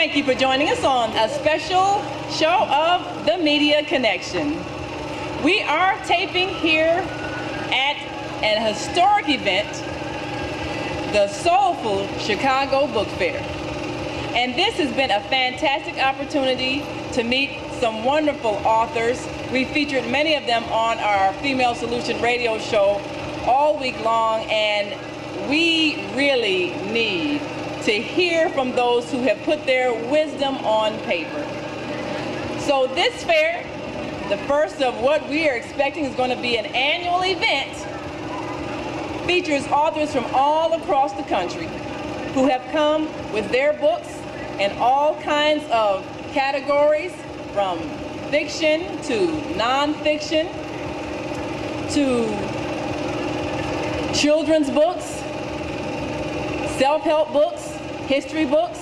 Thank you for joining us on a special show of The Media Connection. We are taping here at an historic event, the Soulful Chicago Book Fair. And this has been a fantastic opportunity to meet some wonderful authors. We featured many of them on our Female Solution radio show all week long, and we really need to hear from those who have put their wisdom on paper. So this fair, the first of what we are expecting is going to be an annual event, features authors from all across the country who have come with their books in all kinds of categories, from fiction to nonfiction to children's books, self-help books, history books.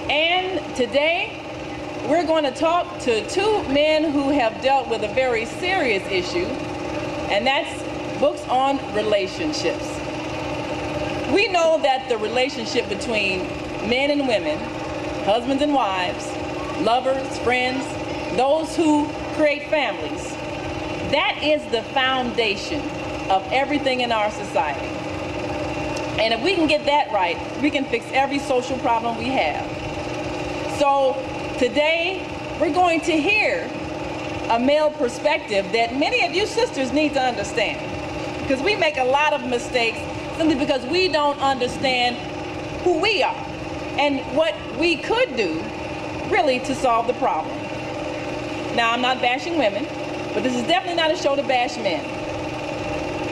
And today we're going to talk to two men who have dealt with a very serious issue, and that's books on relationships. We know that the relationship between men and women, husbands and wives, lovers, friends, those who create families, that is the foundation of everything in our society. And if we can get that right, we can fix every social problem we have. So today, we're going to hear a male perspective that many of you sisters need to understand. Because we make a lot of mistakes simply because we don't understand who we are and what we could do really to solve the problem. Now, I'm not bashing women, but this is definitely not a show to bash men,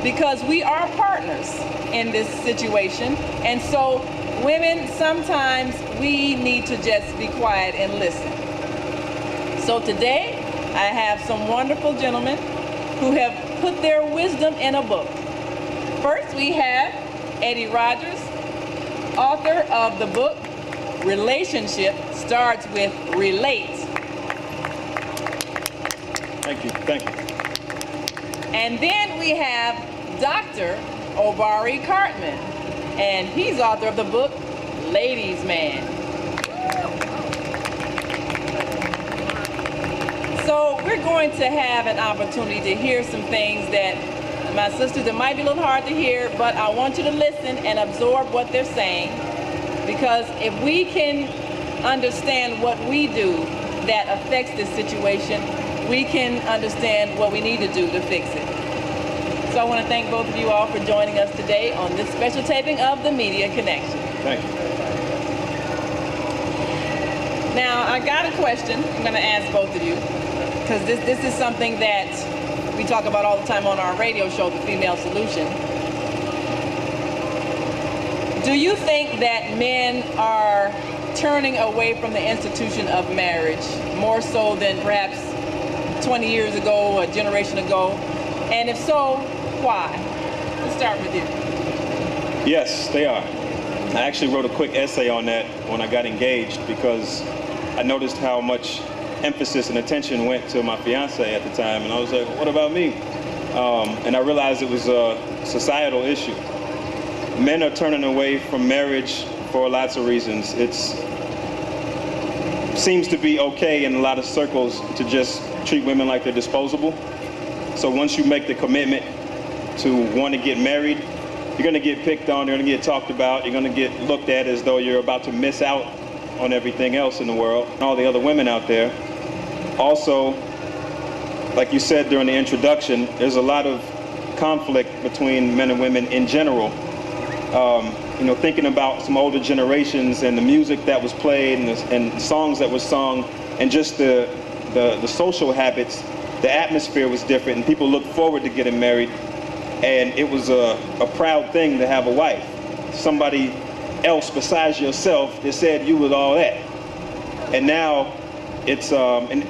because we are partners in this situation. And so women, sometimes we need to just be quiet and listen. So today, I have some wonderful gentlemen who have put their wisdom in a book. First, we have Eddie Rogers, author of the book, Relationship Starts with Relate. Thank you, thank you. And then we have Dr. Obari Cartman, and he's author of the book, Ladies' Man. So we're going to have an opportunity to hear some things that, my sisters, it might be a little hard to hear, but I want you to listen and absorb what they're saying, because if we can understand what we do that affects this situation, we can understand what we need to do to fix it. So I want to thank both of you all for joining us today on this special taping of The Media Connection. Thank you. Now, I got a question I'm going to ask both of you, because this is something that we talk about all the time on our radio show, The Female Solution. Do you think that men are turning away from the institution of marriage more so than perhaps 20 years ago, a generation ago? And if so, why? Let's start with you. Yes, they are. I actually wrote a quick essay on that when I got engaged, because I noticed how much emphasis and attention went to my fiance at the time, and I was like, what about me? And I realized it was a societal issue. Men are turning away from marriage for lots of reasons. It seems to be okay in a lot of circles to just treat women like they're disposable. So once you make the commitment to want to get married, you're going to get picked on, you're going to get talked about, you're going to get looked at as though you're about to miss out on everything else in the world, and all the other women out there. Also, like you said during the introduction, there's a lot of conflict between men and women in general. You know, thinking about some older generations and the music that was played and songs that were sung, and just the social habits, the atmosphere was different, and people looked forward to getting married, and it was a proud thing to have a wife. Somebody else besides yourself that said you was all that. And now it's, and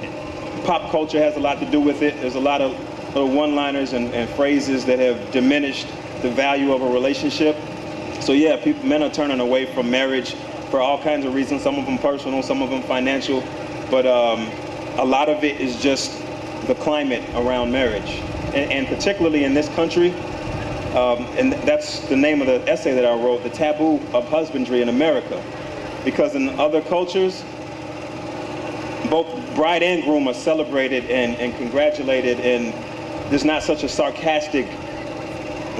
pop culture has a lot to do with it. There's a lot of little one-liners and phrases that have diminished the value of a relationship. So yeah, men are turning away from marriage for all kinds of reasons, some of them personal, some of them financial, but a lot of it is just the climate around marriage. And particularly in this country, and that's the name of the essay that I wrote, The Taboo of Husbandry in America. Because in other cultures, both bride and groom are celebrated and congratulated, and there's not such a sarcastic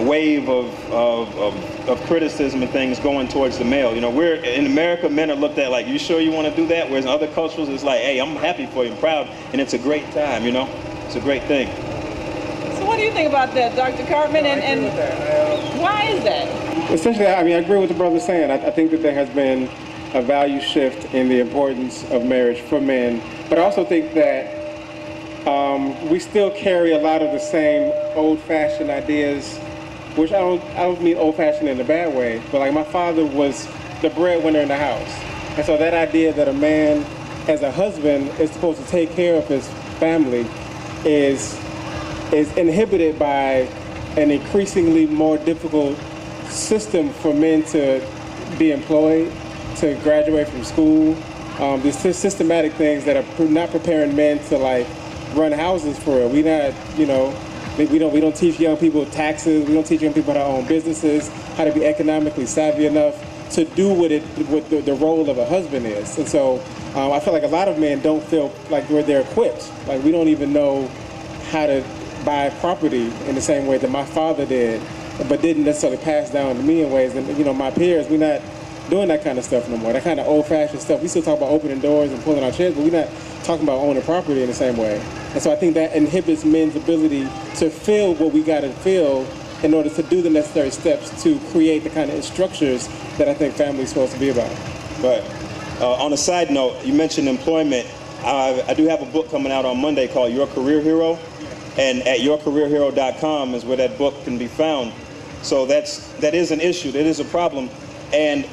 wave of criticism and things going towards the male. You know, we're in America, men are looked at like, you sure you want to do that? Whereas in other cultures, it's like, hey, I'm happy for you, I'm proud, and it's a great time, you know? It's a great thing. So what do you think about that, Dr. Cartman? And why is that? Essentially, I mean, I agree with the brother saying. I think that there has been a value shift in the importance of marriage for men, but I also think that we still carry a lot of the same old-fashioned ideas, which I don't mean old-fashioned in a bad way, but like my father was the breadwinner in the house. And so that idea that a man as a husband is supposed to take care of his family is inhibited by an increasingly more difficult system for men to be employed, to graduate from school. There's systematic things that are not preparing men to like run houses for real. We not, you know, we don't teach young people taxes. We don't teach young people how to own businesses, how to be economically savvy enough to do what the role of a husband is. And so I feel like a lot of men don't feel like they're equipped. Like we don't even know how to buy property in the same way that my father did, but didn't necessarily pass down to me in ways. And you know, my peers, we're not doing that kind of stuff no more. That kind of old-fashioned stuff. We still talk about opening doors and pulling our chairs, but we're not talking about owning property in the same way. And so I think that inhibits men's ability to feel what we got to feel in order to do the necessary steps to create the kind of structures that I think family is supposed to be about. But on a side note, you mentioned employment. I do have a book coming out on Monday called Your Career Hero, and at yourcareerhero.com is where that book can be found. So that is an issue, that is a problem. And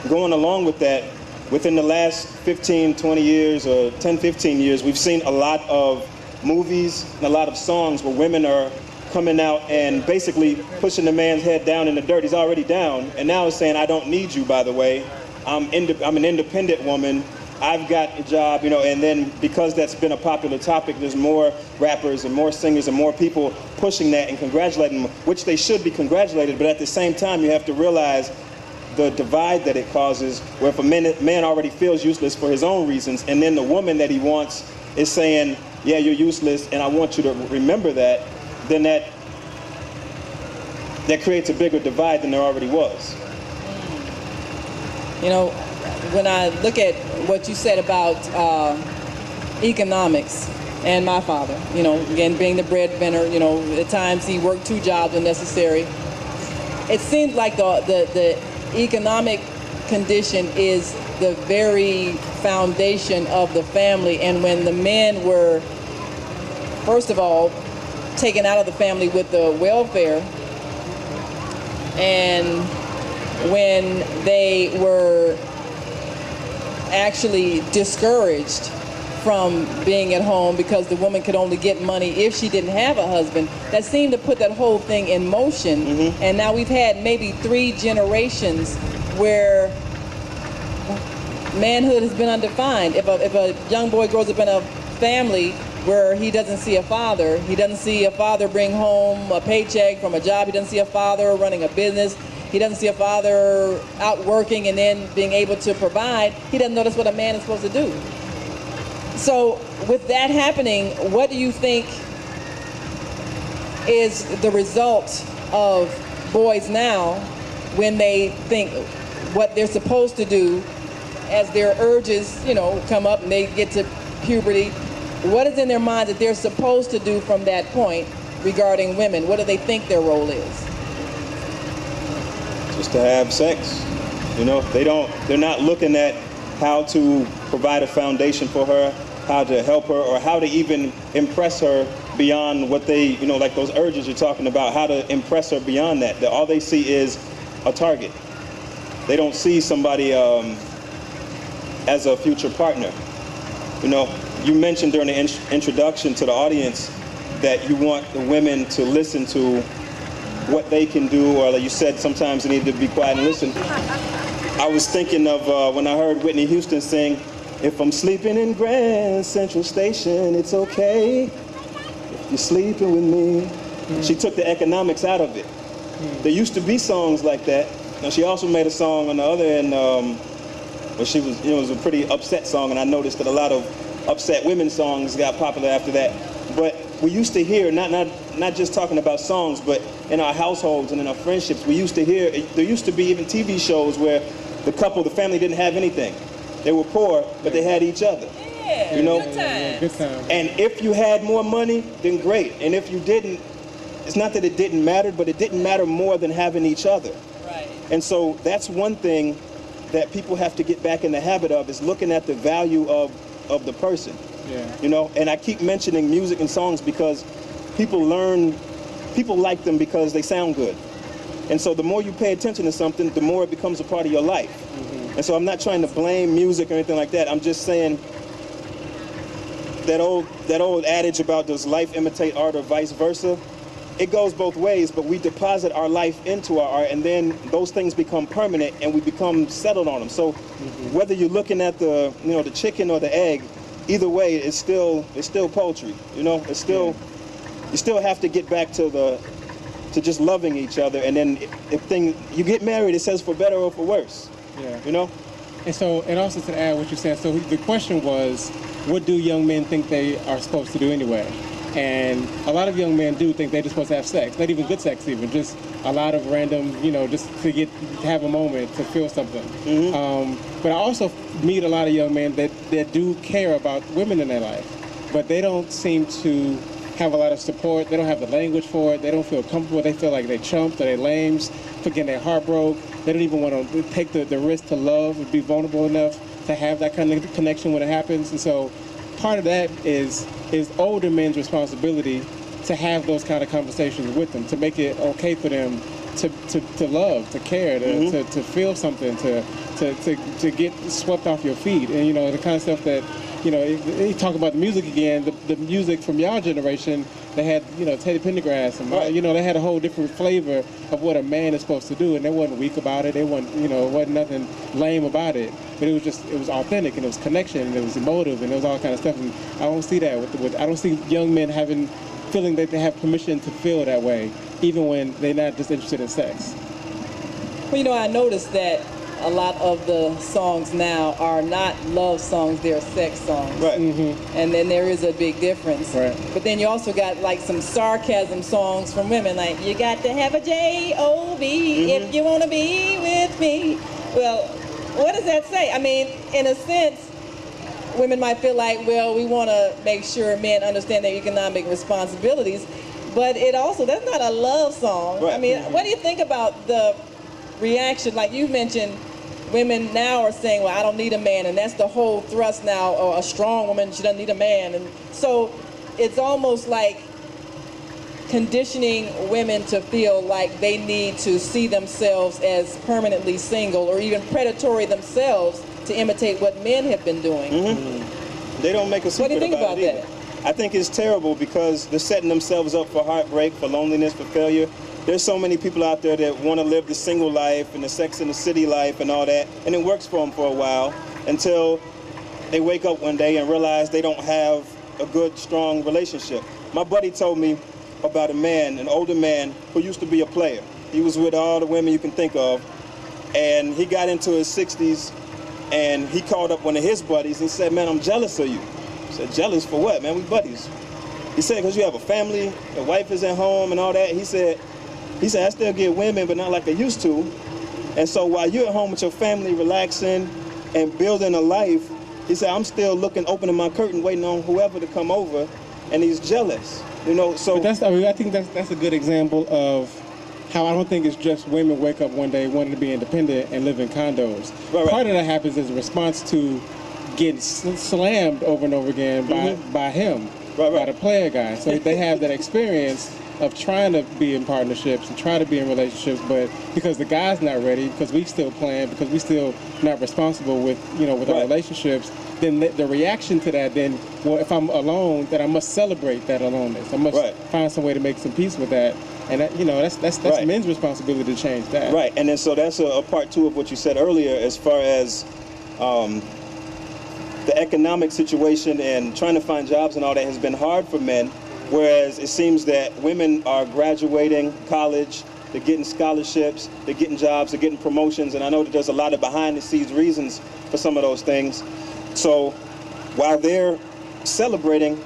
going along with that, within the last 15, 20 years or 10, 15 years, we've seen a lot of movies and a lot of songs where women are coming out and basically pushing the man's head down in the dirt. He's already down, and now it's saying, I don't need you, by the way. I'm an independent woman. I've got a job, you know, and then because that's been a popular topic, there's more rappers and more singers and more people pushing that and congratulating them, which they should be congratulated, but at the same time, you have to realize the divide that it causes, where if a man already feels useless for his own reasons, and then the woman that he wants is saying, yeah, you're useless, and I want you to remember that, then that creates a bigger divide than there already was. You know, when I look at what you said about economics and my father, you know, again, being the breadwinner, you know, at times he worked 2 jobs when necessary. It seems like the economic condition is the very foundation of the family, and when the men were, first of all, taken out of the family with the welfare, and when they were actually discouraged from being at home because the woman could only get money if she didn't have a husband, that seemed to put that whole thing in motion. Mm-hmm. And now we've had maybe 3 generations where manhood has been undefined. If a young boy grows up in a family where he doesn't see a father, he doesn't see a father bring home a paycheck from a job, he doesn't see a father running a business, he doesn't see a father out working and then being able to provide, he doesn't know that's what a man is supposed to do. So with that happening, what do you think is the result of boys now when they think what they're supposed to do as their urges, you know, come up and they get to puberty? What is in their mind that they're supposed to do from that point regarding women? What do they think their role is? Just to have sex. You know, they're not looking at how to provide a foundation for her, how to help her, or how to even impress her beyond what they, you know, like those urges you're talking about, how to impress her beyond that. All they see is a target. They don't see somebody as a future partner. You know, you mentioned during the introduction to the audience that you want the women to listen to what they can do, or like you said, sometimes they need to be quiet and listen. I was thinking of when I heard Whitney Houston sing, "If I'm sleeping in Grand Central Station, it's okay. If you're sleeping with me." She took the economics out of it. There used to be songs like that. Now she also made a song on the other end where she was, you know, it was a pretty upset song, and I noticed that a lot of upset women songs got popular after that. But we used to hear, not just talking about songs, but in our households and in our friendships, we used to hear, there used to be even TV shows where the family didn't have anything. They were poor, but they had each other. Yeah, you know? good times. Good time. And if you had more money, then great. And if you didn't, it's not that it didn't matter, but it didn't matter more than having each other. Right. And so that's one thing that people have to get back in the habit of, is looking at the value of the person. Yeah. You know, and I keep mentioning music and songs because people like them because they sound good. And so the more you pay attention to something, the more it becomes a part of your life. Mm-hmm. And so I'm not trying to blame music or anything like that. I'm just saying that old adage about does life imitate art or vice versa, it goes both ways, but we deposit our life into our art, and then those things become permanent and we become settled on them. So whether you're looking at the chicken or the egg, either way, it's still poultry. You know, it's still, you still have to get back to just loving each other, and then if you get married, it says for better or for worse. Yeah. You know? And also to add what you said, so the question was, what do young men think they are supposed to do anyway? And a lot of young men do think they're just supposed to have sex, not even good sex even, just a lot of random, just to have a moment, to feel something. Mm-hmm. But I also meet a lot of young men that do care about women in their life, but they don't seem to have a lot of support. They don't have the language for it. They don't feel comfortable. They feel like they chumps or they lames, for getting their heart broke. They don't even want to take the risk to love and be vulnerable enough to have that kind of connection when it happens. And so part of that is older men's responsibility to have those kind of conversations with them, to make it okay for them to love, to care, to feel something, to get swept off your feet. And, the kind of stuff that, you talk about the music again, the music from your generation, they had, Teddy Pendergrass, and, right. They had a whole different flavor of what a man is supposed to do, and they wasn't weak about it. They wasn't, it wasn't nothing lame about it. But it was authentic, and it was connection, and it was emotive, and it was all kind of stuff. And I don't see that I don't see young men feeling that they have permission to feel that way, even when they're not just interested in sex. Well, I noticed that a lot of the songs now are not love songs, they're sex songs. Right. Mm-hmm. And then there is a big difference. Right. But then you also got like some sarcasm songs from women, like, you got to have a J-O-B if you want to be with me. Well, what does that say? I mean, in a sense, women might feel like, well, we want to make sure men understand their economic responsibilities, but that's not a love song. Right. I mean, what do you think about the reaction? Like you mentioned, women now are saying, well, I don't need a man, and that's the whole thrust now, or a strong woman, she doesn't need a man. And so it's almost like conditioning women to feel like they need to see themselves as permanently single, or even predatory themselves to imitate what men have been doing. Mm-hmm. They don't make a secret What do you think about it either. I think it's terrible because they're setting themselves up for heartbreak, for loneliness, for failure. There's so many people out there that want to live the single life and the Sex and the City life and all that, and it works for them for a while until they wake up one day and realize they don't have a good, strong relationship. My buddy told me about an older man who used to be a player. He was with all the women you can think of, and he got into his 60s, and he called up one of his buddies and said, man, I'm jealous of you. I said, jealous for what, man? We buddies. He said, because you have a family, your wife is at home and all that. He said, I still get women, but not like I used to. And so while you're at home with your family, relaxing and building a life, he said, I'm still opening my curtain, waiting on whoever to come over, and he's jealous. So but I think that's a good example of how I don't think it's just women wake up one day wanting to be independent and live in condos. Right. Part of that happens as a response to getting slammed over and over again by him, by the player guy. So they have that experience of trying to be in partnerships and try to be in relationships, but because the guy's not ready, because we still playing, because we still not responsible with our relationships, then the reaction to that, then, well, if I'm alone, then I must celebrate that aloneness. I must find some way to make some peace with that. And that, that's men's responsibility to change that. Right, and then so that's a part two of what you said earlier as far as the economic situation and trying to find jobs and all that has been hard for men. Whereas it seems that women are graduating college, they're getting scholarships, they're getting jobs, they're getting promotions, and I know that there's a lot of behind-the-scenes reasons for some of those things. So while they're celebrating,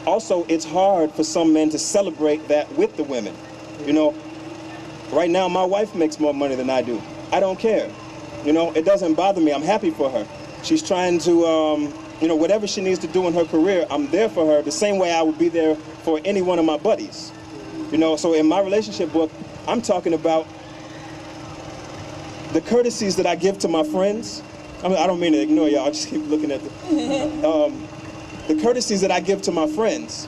also it's hard for some men to celebrate that with the women. You know, right now my wife makes more money than I do. I don't care. You know, it doesn't bother me. I'm happy for her. She's trying to, you know, whatever she needs to do in her career, I'm there for her the same way I would be there for any one of my buddies. You know, so in my relationship book, I'm talking about the courtesies that I give to my friends. I mean, I don't mean to ignore y'all, I just keep looking at the courtesies that I give to my friends.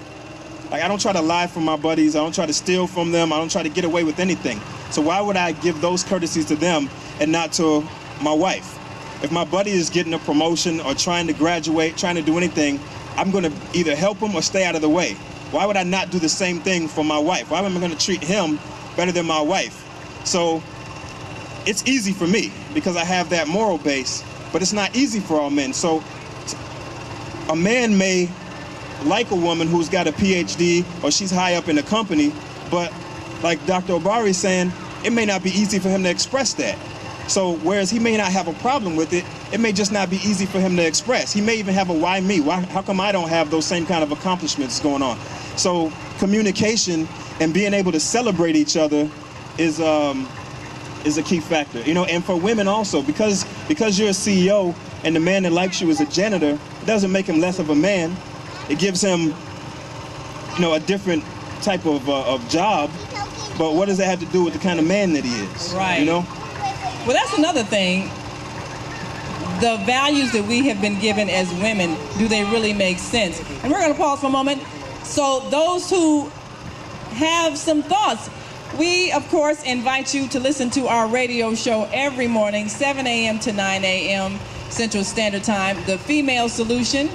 Like, I don't try to lie from my buddies, I don't try to steal from them, I don't try to get away with anything. So why would I give those courtesies to them and not to my wife? If my buddy is getting a promotion or trying to graduate, trying to do anything, I'm gonna either help him or stay out of the way. Why would I not do the same thing for my wife? Why am I gonna treat him better than my wife? So it's easy for me because I have that moral base, but it's not easy for all men. So a man may like a woman who's got a PhD or she's high up in a company, but like Dr. Obari is saying, it may not be easy for him to express that. So whereas he may not have a problem with it, it may just not be easy for him to express. He may even have a why me? How come I don't have those same kind of accomplishments going on? So communication and being able to celebrate each other is a key factor. You know, and for women also, because you're a CEO and the man that likes you is a janitor, it doesn't make him less of a man. It gives him, you know, a different type of job. But what does that have to do with the kind of man that he is? Right. You know? Well, that's another thing. The values that we have been given as women, do they really make sense? And we're going to pause for a moment. So those who have some thoughts, we, of course, invite you to listen to our radio show every morning, 7 a.m. to 9 a.m. Central Standard Time, The Female Solution.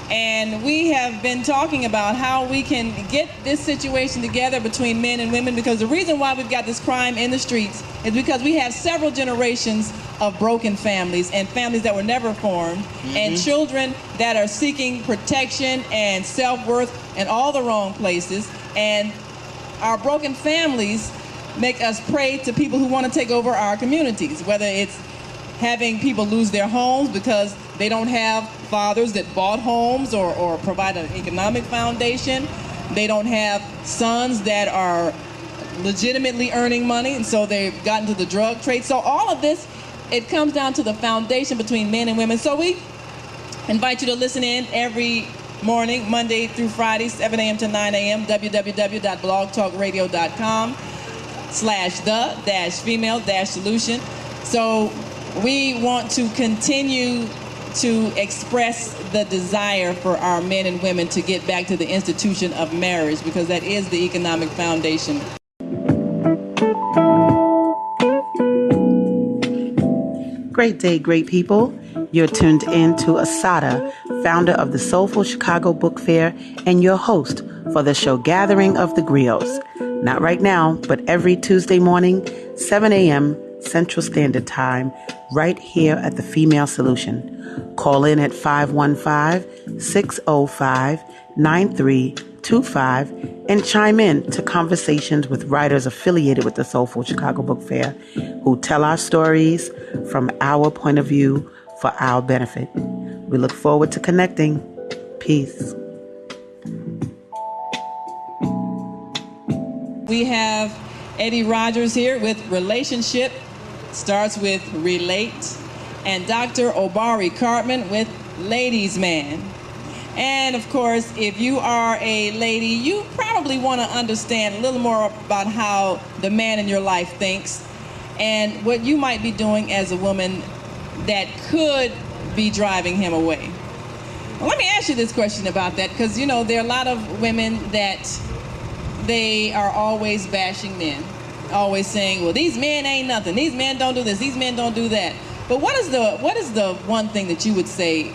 And we have been talking about how we can get this situation together between men and women, because the reason why we've got this crime in the streets is because we have several generations of broken families and families that were never formed, and children that are seeking protection and self-worth in all the wrong places. And our broken families make us prey to people who want to take over our communities, whether it's having people lose their homes because they don't have fathers that bought homes or provide an economic foundation. They don't have sons that are legitimately earning money, and so they've gotten to the drug trade. So all of this, it comes down to the foundation between men and women. So we invite you to listen in every morning, Monday through Friday, 7 a.m. to 9 a.m., www.blogtalkradio.com/the-female-solution. So we want to continue to express the desire for our men and women to get back to the institution of marriage, because that is the economic foundation. Great day, great people. You're tuned in to Asada, founder of the Soulful Chicago Book Fair and your host for the show Gathering of the Griots. Not right now, but every Tuesday morning, 7 a.m. Central Standard Time, right here at the Female Solution. Call in at 515-605-9325 and chime in to conversations with writers affiliated with the Soulful Chicago Book Fair who tell our stories from our point of view for our benefit. We look forward to connecting. Peace. We have Eddie Rogers here with Relationship, starts with Relate, and Dr. Obari Cartman with Ladies Man. And of course, if you are a lady, you probably want to understand a little more about how the man in your life thinks and what you might be doing as a woman that could be driving him away. Well, let me ask you this question about that, because you know there are a lot of women that they are always bashing men, always saying, well, these men ain't nothing, these men don't do this, these men don't do that. But what is the one thing that you would say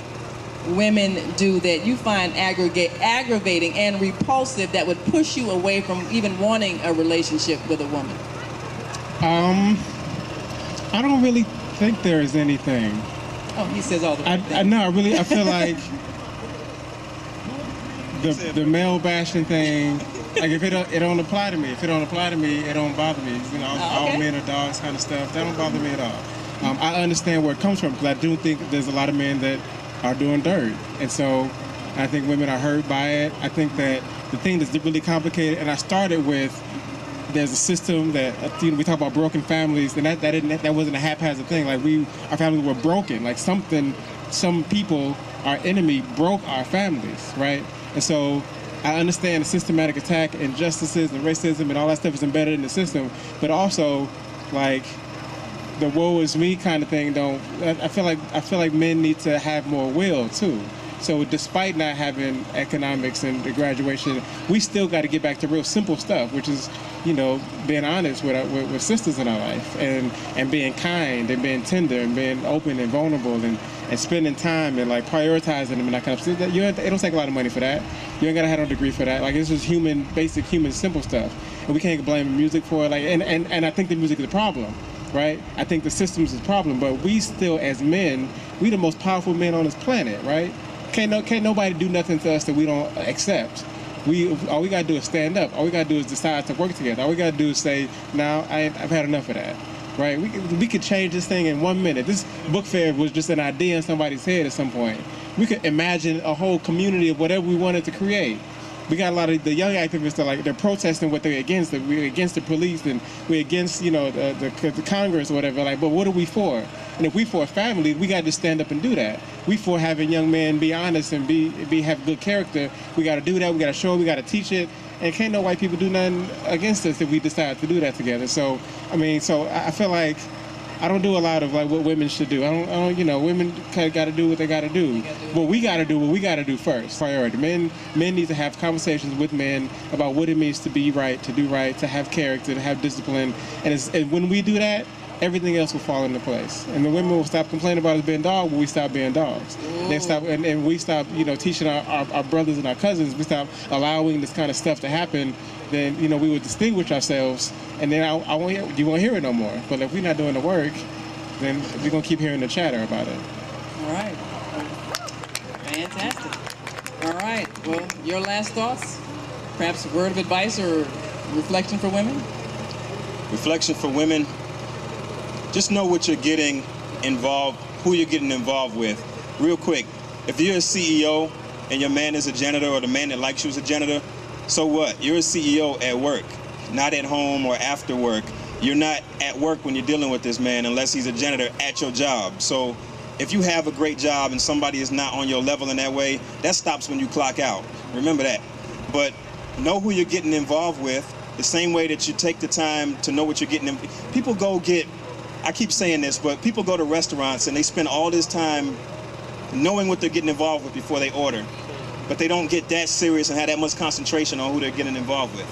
women do that you find aggravating and repulsive that would push you away from even wanting a relationship with a woman? I don't really think there is anything. Oh, he says all the right things. I feel like the male bashing thing, like if it don't apply to me, it don't bother me. You know, all men are dogs kind of stuff. That don't bother me at all. I understand where it comes from, because I do think there's a lot of men that are doing dirt. And so I think women are hurt by it. I think that the thing that's really complicated, and I started with, there's a system that, we talk about broken families, and that wasn't a haphazard thing. Like our families were broken. Like some people, our enemy broke our families, right? And so I understand the systematic attack, injustices, and racism, and all that stuff is embedded in the system. But also, like, the woe is me kind of thing. I feel like men need to have more will too. So despite not having economics and the graduation, we still got to get back to real simple stuff, which is, being honest with sisters in our life, and being kind, and being tender, and being open and vulnerable, and spending time, and like prioritizing them, and that kind of stuff. It don't take a lot of money for that. You ain't gotta have no degree for that. Like, it's just basic human simple stuff, and we can't blame music for it. Like, and I think the music is a problem, right? I think the systems is a problem, but we still, as men, we the most powerful men on this planet, right? Can't nobody do nothing to us that we don't accept. All we gotta do is stand up. All we gotta do is decide to work together. All we gotta do is say, "Now, I've had enough of that." Right? We could change this thing in 1 minute. This book fair was just an idea in somebody's head at some point. We could imagine a whole community of whatever we wanted to create. We got a lot of the young activists that, like, they're protesting what they're against. We're against the police, and we're against, the Congress or whatever. Like, but what are we for? And if we for a family, we got to stand up and do that. We for having young men be honest and have good character. We got to do that. We got to show it. We got to teach it. And can't no white people do nothing against us if we decide to do that together. So, I feel like I don't do a lot of like what women should do. I don't women kind of got to do what they got to do. But we got to do what we got to do first. Priority. Men need to have conversations with men about what it means to be right, to do right, to have character, to have discipline. And when we do that, everything else will fall into place. And the women will stop complaining about us being dogs when we stop being dogs. They stop, and we stop, teaching our brothers and our cousins. We stop allowing this kind of stuff to happen. Then, we would distinguish ourselves, and then you won't hear it no more. But if we're not doing the work, then we're going to keep hearing the chatter about it. All right. Fantastic. All right. Well, your last thoughts? Perhaps a word of advice or reflection for women? Reflection for women. Just know what you're getting involved, who you're getting involved with. Real quick, if you're a CEO and your man is a janitor, or the man that likes you is a janitor, so what? You're a CEO at work, not at home or after work. You're not at work when you're dealing with this man unless he's a janitor at your job. So if you have a great job and somebody is not on your level in that way, that stops when you clock out. Remember that. But know who you're getting involved with the same way that you take the time to know what you're getting. People I keep saying this, but people go to restaurants and they spend all this time knowing what they're getting involved with before they order. But they don't get that serious and have that much concentration on who they're getting involved with.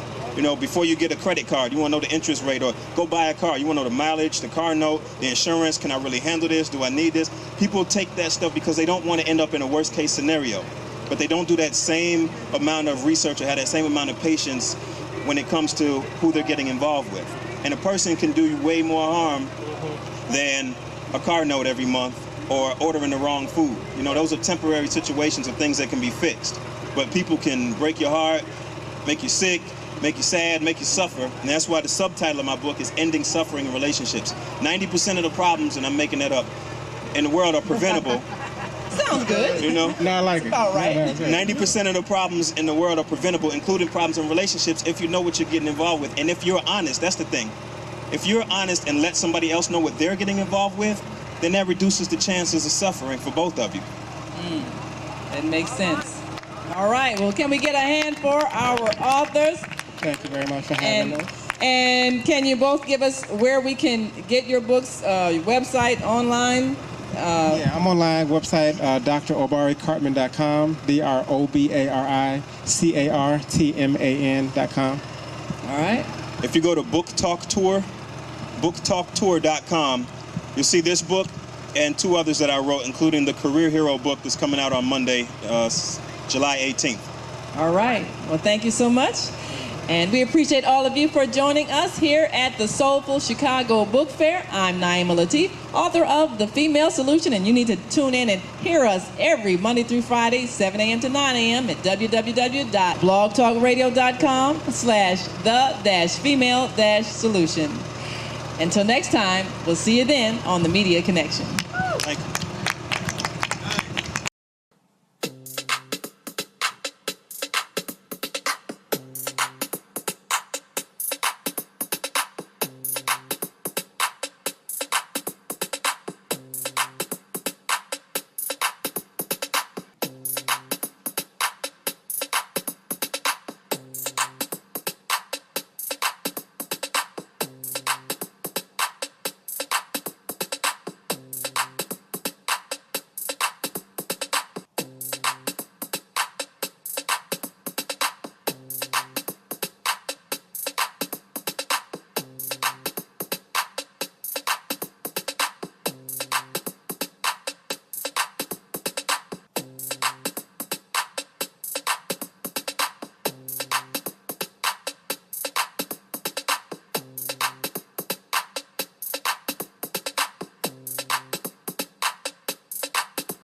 Before you get a credit card, you want to know the interest rate, or go buy a car. You want to know the mileage, the car note, the insurance. Can I really handle this? Do I need this? People take that stuff because they don't want to end up in a worst case scenario. But they don't do that same amount of research or have that same amount of patience when it comes to who they're getting involved with. And a person can do you way more harm than a car note every month or ordering the wrong food. Those are temporary situations of things that can be fixed. But people can break your heart, make you sick, make you sad, make you suffer. And that's why the subtitle of my book is Ending Suffering in Relationships. 90% of the problems, and I'm making that up, in the world are preventable. Sounds good. No, I like it. All right. 90% of the problems in the world are preventable, including problems in relationships, if you know what you're getting involved with. And if you're honest, that's the thing. If you're honest and let somebody else know what they're getting involved with, then that reduces the chances of suffering for both of you. That makes sense. All right. Well, can we get a hand for our authors? Thank you very much for having us. And can you both give us where we can get your books, your website, online? I'm online, website, drobaricartman.com, drobaricartman.com. All right. If you go to booktalktour.com, you'll see this book and two others that I wrote, including the Career Hero book that's coming out on Monday, July 18th. All right. Well, thank you so much. And we appreciate all of you for joining us here at the Soulful Chicago Book Fair. I'm Naima Latif, author of The Female Solution, and you need to tune in and hear us every Monday through Friday, 7 a.m. to 9 a.m. at www.blogtalkradio.com/the-female-solution. Until next time, we'll see you then on the Media Connection. Thank you.